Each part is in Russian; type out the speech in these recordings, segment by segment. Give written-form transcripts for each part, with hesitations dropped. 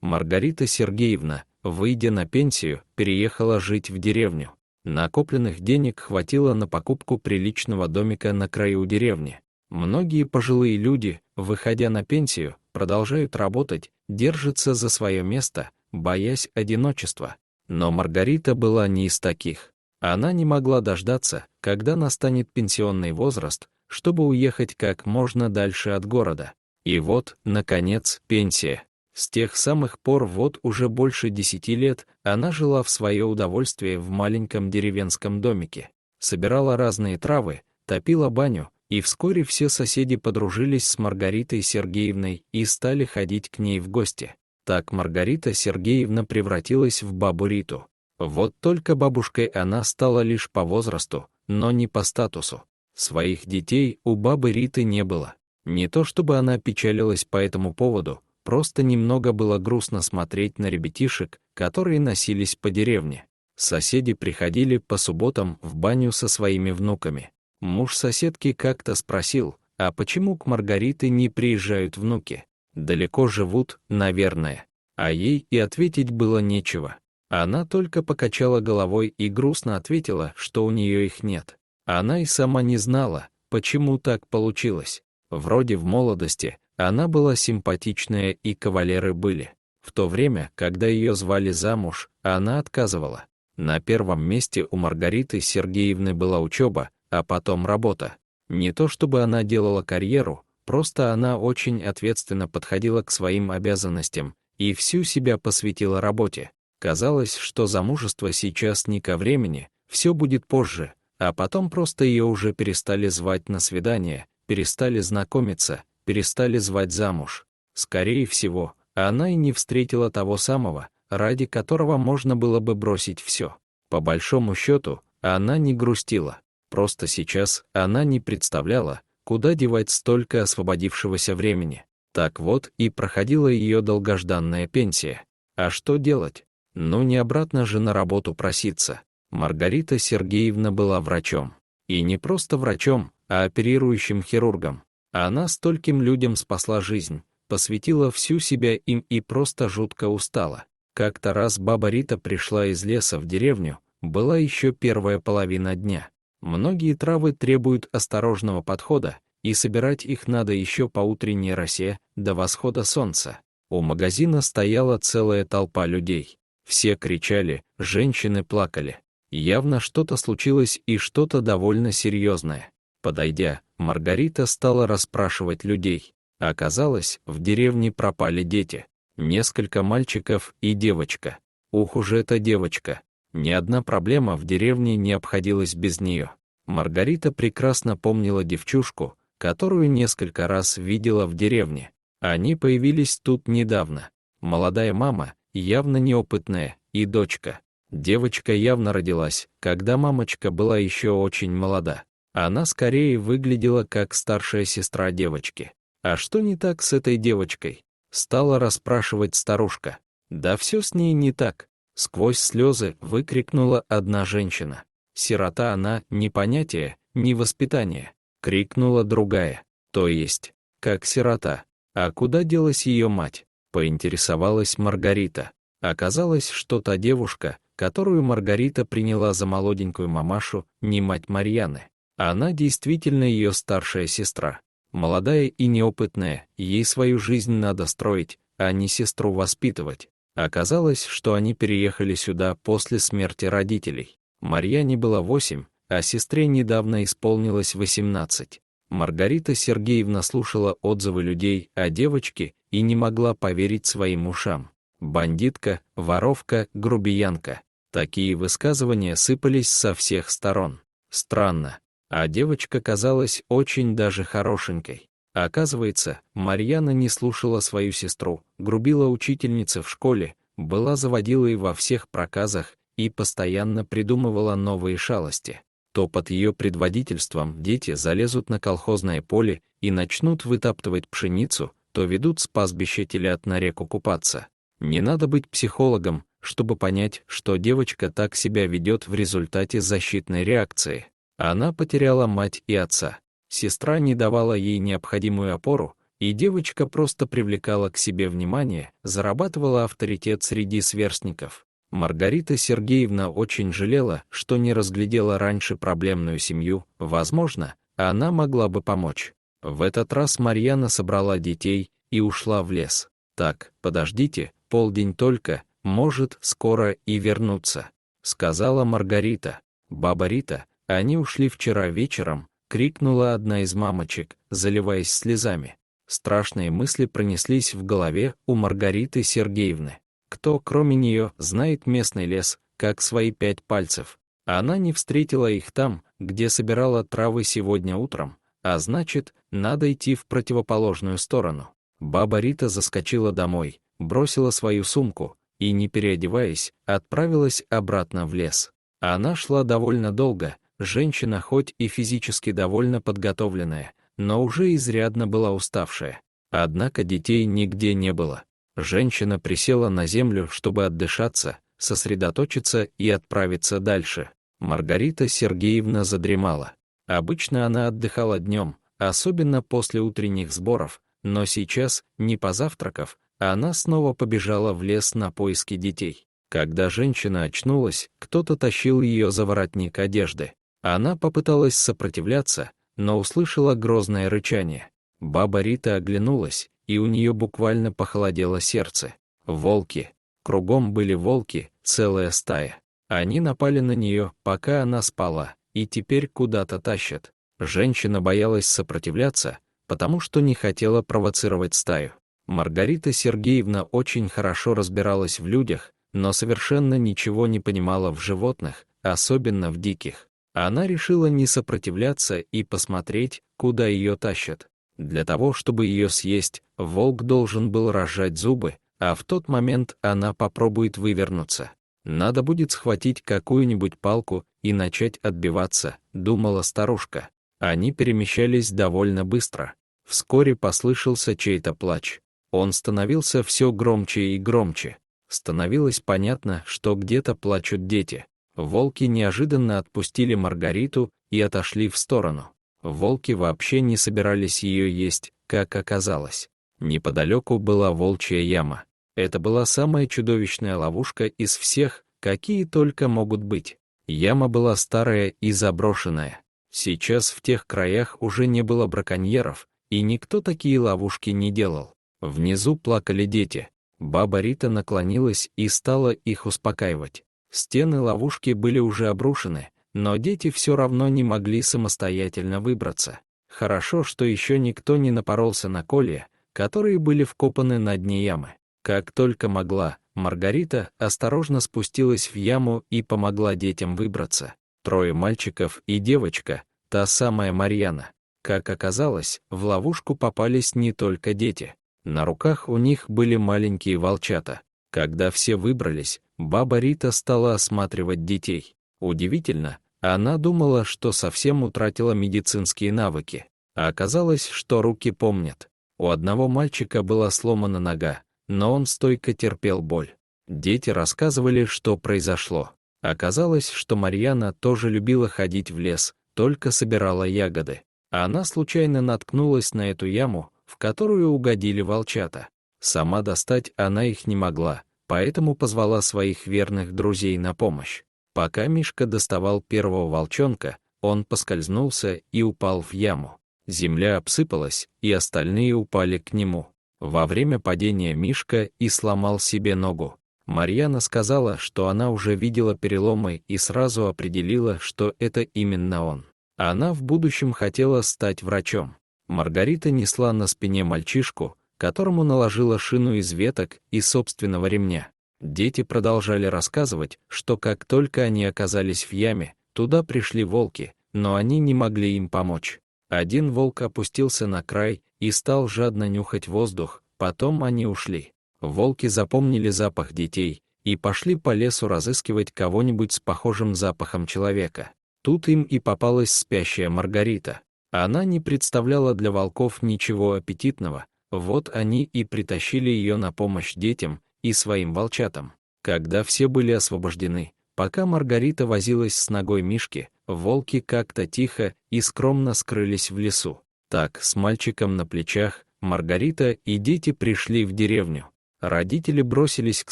Маргарита Сергеевна, выйдя на пенсию, переехала жить в деревню. Накопленных денег хватило на покупку приличного домика на краю деревни. Многие пожилые люди, выходя на пенсию, продолжают работать, держатся за свое место, боясь одиночества. Но Маргарита была не из таких. Она не могла дождаться, когда настанет пенсионный возраст, чтобы уехать как можно дальше от города. И вот, наконец, пенсия. С тех самых пор вот уже больше 10 лет она жила в свое удовольствие в маленьком деревенском домике, собирала разные травы, топила баню, и вскоре все соседи подружились с Маргаритой Сергеевной и стали ходить к ней в гости. Так Маргарита Сергеевна превратилась в бабу Риту. Вот только бабушкой она стала лишь по возрасту, но не по статусу. Своих детей у бабы Риты не было. Не то чтобы она печалилась по этому поводу, просто немного было грустно смотреть на ребятишек, которые носились по деревне. Соседи приходили по субботам в баню со своими внуками. Муж соседки как-то спросил, а почему к Маргарите не приезжают внуки? Далеко живут, наверное. А ей и ответить было нечего. Она только покачала головой и грустно ответила, что у нее их нет. Она и сама не знала, почему так получилось. Вроде в молодости она была симпатичная и кавалеры были. В то время, когда ее звали замуж, она отказывала. На первом месте у Маргариты Сергеевны была учеба, а потом работа. Не то чтобы она делала карьеру, просто она очень ответственно подходила к своим обязанностям и всю себя посвятила работе. Казалось, что замужество сейчас не ко времени, все будет позже, а потом просто ее уже перестали звать на свидание, перестали знакомиться, перестали звать замуж. Скорее всего, она и не встретила того самого, ради которого можно было бы бросить все. По большому счету, она не грустила. Просто сейчас она не представляла, куда девать столько освободившегося времени. Так вот и проходила ее долгожданная пенсия. А что делать? Ну не обратно же на работу проситься. Маргарита Сергеевна была врачом. И не просто врачом, а оперирующим хирургом. Она стольким людям спасла жизнь, посвятила всю себя им и просто жутко устала. Как-то раз баба Рита пришла из леса в деревню, была еще первая половина дня. Многие травы требуют осторожного подхода, и собирать их надо еще по утренней росе, до восхода солнца. У магазина стояла целая толпа людей. Все кричали, женщины плакали. Явно что-то случилось и что-то довольно серьезное. Подойдя, Маргарита стала расспрашивать людей. Оказалось, в деревне пропали дети. Несколько мальчиков и девочка. Ух уж эта девочка. Ни одна проблема в деревне не обходилась без нее. Маргарита прекрасно помнила девчушку, которую несколько раз видела в деревне. Они появились тут недавно. Молодая мама, явно неопытная, и дочка. Девочка явно родилась, когда мамочка была еще очень молода. Она скорее выглядела как старшая сестра девочки. А что не так с этой девочкой? Стала расспрашивать старушка. Да все с ней не так. Сквозь слезы выкрикнула одна женщина. Сирота она, ни понятия, ни воспитания. Крикнула другая. То есть, как сирота. А куда делась ее мать? Поинтересовалась Маргарита. Оказалось, что та девушка, которую Маргарита приняла за молоденькую мамашу, не мать Марьяны. Она действительно ее старшая сестра. Молодая и неопытная, ей свою жизнь надо строить, а не сестру воспитывать. Оказалось, что они переехали сюда после смерти родителей. Марьяне было 8, а сестре недавно исполнилось 18. Маргарита Сергеевна слушала отзывы людей о девочке и не могла поверить своим ушам. Бандитка, воровка, грубиянка. Такие высказывания сыпались со всех сторон. Странно. А девочка казалась очень даже хорошенькой. Оказывается, Марьяна не слушала свою сестру, грубила учительнице в школе, была заводилой во всех проказах и постоянно придумывала новые шалости. То под ее предводительством дети залезут на колхозное поле и начнут вытаптывать пшеницу, то ведут с пастбища телят на реку купаться. Не надо быть психологом, чтобы понять, что девочка так себя ведет в результате защитной реакции. Она потеряла мать и отца. Сестра не давала ей необходимую опору, И девочка просто привлекала к себе внимание, зарабатывала авторитет среди сверстников. Маргарита Сергеевна очень жалела, что не разглядела раньше проблемную семью, возможно, она могла бы помочь. В этот раз Марьяна собрала детей и ушла в лес. «Так, подождите, полдень только, может, скоро и вернуться», — сказала Маргарита. «Баба Рита, они ушли вчера вечером», — крикнула одна из мамочек, заливаясь слезами. Страшные мысли пронеслись в голове у Маргариты Сергеевны. Кто, кроме нее, знает местный лес, как свои 5 пальцев? Она не встретила их там, где собирала травы сегодня утром, а значит, надо идти в противоположную сторону. Баба Рита заскочила домой, бросила свою сумку и, не переодеваясь, отправилась обратно в лес. Она шла довольно долго, женщина хоть и физически довольно подготовленная, но уже изрядно была уставшая. Однако детей нигде не было. Женщина присела на землю, чтобы отдышаться, сосредоточиться и отправиться дальше. Маргарита Сергеевна задремала. Обычно она отдыхала днем, особенно после утренних сборов, но сейчас, не позавтракав, она снова побежала в лес на поиски детей. Когда женщина очнулась, кто-то тащил ее за воротник одежды. Она попыталась сопротивляться, но услышала грозное рычание. Баба Рита оглянулась, и у нее буквально похолодело сердце. Волки. Кругом были волки, целая стая. Они напали на нее, пока она спала, и теперь куда-то тащат. Женщина боялась сопротивляться, потому что не хотела провоцировать стаю. Маргарита Сергеевна очень хорошо разбиралась в людях, но совершенно ничего не понимала в животных, особенно в диких. Она решила не сопротивляться и посмотреть, куда ее тащат. Для того, чтобы ее съесть, волк должен был разжать зубы, а в тот момент она попробует вывернуться. Надо будет схватить какую-нибудь палку и начать отбиваться, думала старушка. Они перемещались довольно быстро. Вскоре послышался чей-то плач. Он становился все громче и громче. Становилось понятно, что где-то плачут дети. Волки неожиданно отпустили Маргариту и отошли в сторону. Волки вообще не собирались ее есть, как оказалось. Неподалеку была волчья яма. Это была самая чудовищная ловушка из всех, какие только могут быть. Яма была старая и заброшенная. Сейчас в тех краях уже не было браконьеров, и никто такие ловушки не делал. Внизу плакали дети. Баба Рита наклонилась и стала их успокаивать. Стены ловушки были уже обрушены, но дети все равно не могли самостоятельно выбраться. Хорошо, что еще никто не напоролся на колья, которые были вкопаны на дне ямы. Как только могла, Маргарита осторожно спустилась в яму и помогла детям выбраться. 3 мальчиков и девочка, та самая Марьяна. Как оказалось, в ловушку попались не только дети. На руках у них были маленькие волчата. Когда все выбрались, баба Рита стала осматривать детей. Удивительно, она думала, что совсем утратила медицинские навыки. А оказалось, что руки помнят. У одного мальчика была сломана нога, но он стойко терпел боль. Дети рассказывали, что произошло. Оказалось, что Марьяна тоже любила ходить в лес, только собирала ягоды. Она случайно наткнулась на эту яму, в которую угодили волчата. Сама достать она их не могла, поэтому позвала своих верных друзей на помощь. Пока Мишка доставал первого волчонка, он поскользнулся и упал в яму. Земля обсыпалась, и остальные упали к нему. Во время падения Мишка и сломал себе ногу. Марьяна сказала, что она уже видела переломы и сразу определила, что это именно он. Она в будущем хотела стать врачом. Маргарита несла на спине мальчишку, которому наложила шину из веток и собственного ремня. Дети продолжали рассказывать, что как только они оказались в яме, туда пришли волки, но они не могли им помочь. Один волк опустился на край и стал жадно нюхать воздух, потом они ушли. Волки запомнили запах детей и пошли по лесу разыскивать кого-нибудь с похожим запахом человека. Тут им и попалась спящая Маргарита. Она не представляла для волков ничего аппетитного, вот они и притащили ее на помощь детям и своим волчатам. Когда все были освобождены, пока Маргарита возилась с ногой Мишки, волки как-то тихо и скромно скрылись в лесу. Так, с мальчиком на плечах, Маргарита и дети пришли в деревню. Родители бросились к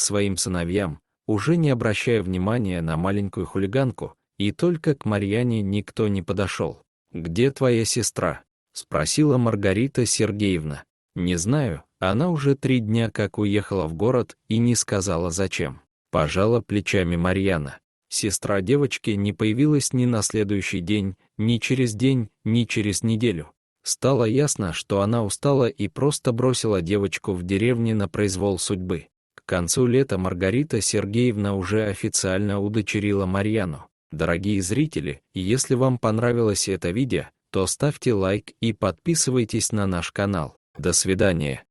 своим сыновьям, уже не обращая внимания на маленькую хулиганку, и только к Марьяне никто не подошел. «Где твоя сестра?» — спросила Маргарита Сергеевна. «Не знаю, она уже 3 дня как уехала в город и не сказала зачем». Пожала плечами Марьяна. Сестра девочки не появилась ни на следующий день, ни через день, ни через неделю. Стало ясно, что она устала и просто бросила девочку в деревне на произвол судьбы. К концу лета Маргарита Сергеевна уже официально удочерила Марьяну. Дорогие зрители, если вам понравилось это видео, то ставьте лайк и подписывайтесь на наш канал. До свидания.